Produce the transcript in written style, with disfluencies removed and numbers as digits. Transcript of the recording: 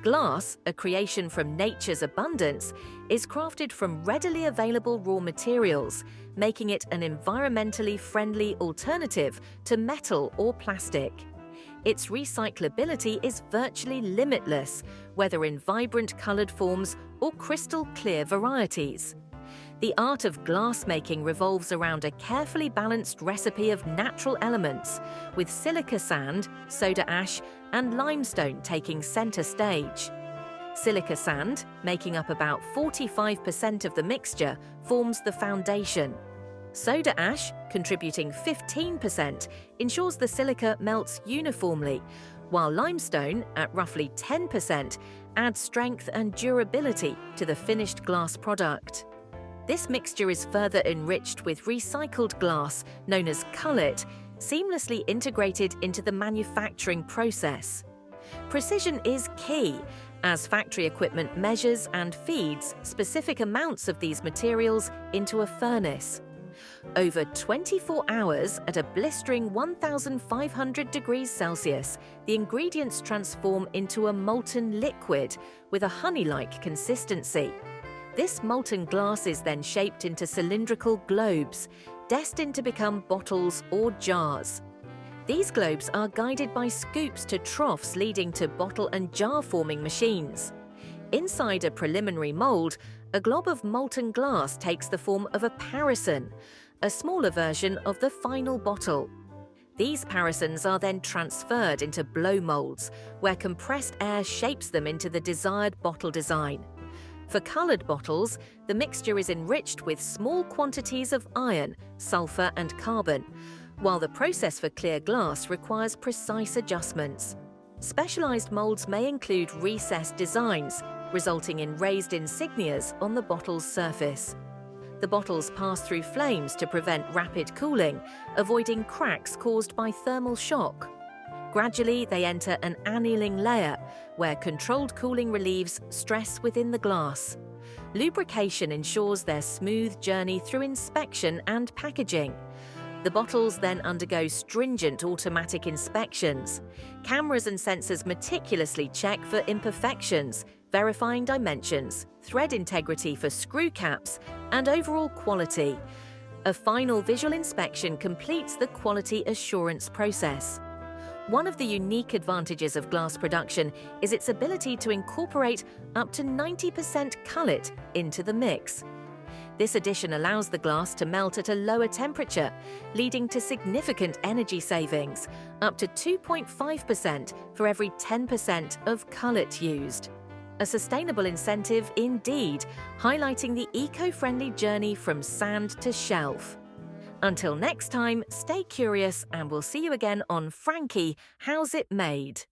Glass, a creation from nature's abundance, is crafted from readily available raw materials, making it an environmentally friendly alternative to metal or plastic. Its recyclability is virtually limitless, whether in vibrant colored forms or crystal clear varieties. The art of glassmaking revolves around a carefully balanced recipe of natural elements, with silica sand, soda ash, and limestone taking center stage. Silica sand, making up about 45% of the mixture, forms the foundation. Soda ash, contributing 15%, ensures the silica melts uniformly, while limestone, at roughly 10%, adds strength and durability to the finished glass product. This mixture is further enriched with recycled glass, known as cullet, seamlessly integrated into the manufacturing process. Precision is key, as factory equipment measures and feeds specific amounts of these materials into a furnace. Over 24 hours at a blistering 1,500 degrees Celsius, the ingredients transform into a molten liquid with a honey-like consistency. This molten glass is then shaped into cylindrical globes, destined to become bottles or jars. These globes are guided by scoops to troughs leading to bottle and jar forming machines. Inside a preliminary mold, a glob of molten glass takes the form of a parison, a smaller version of the final bottle. These parisons are then transferred into blow molds, where compressed air shapes them into the desired bottle design. For colored bottles, the mixture is enriched with small quantities of iron, sulfur, and carbon, while the process for clear glass requires precise adjustments. Specialized molds may include recessed designs, resulting in raised insignias on the bottle's surface. The bottles pass through flames to prevent rapid cooling, avoiding cracks caused by thermal shock. Gradually, they enter an annealing layer, where controlled cooling relieves stress within the glass. Lubrication ensures their smooth journey through inspection and packaging. The bottles then undergo stringent automatic inspections. Cameras and sensors meticulously check for imperfections, verifying dimensions, thread integrity for screw caps, and overall quality. A final visual inspection completes the quality assurance process. One of the unique advantages of glass production is its ability to incorporate up to 90% cullet into the mix. This addition allows the glass to melt at a lower temperature, leading to significant energy savings, up to 2.5% for every 10% of cullet used. A sustainable incentive indeed, highlighting the eco-friendly journey from sand to shelf. Until next time, stay curious and we'll see you again on Frankie, How's It Made?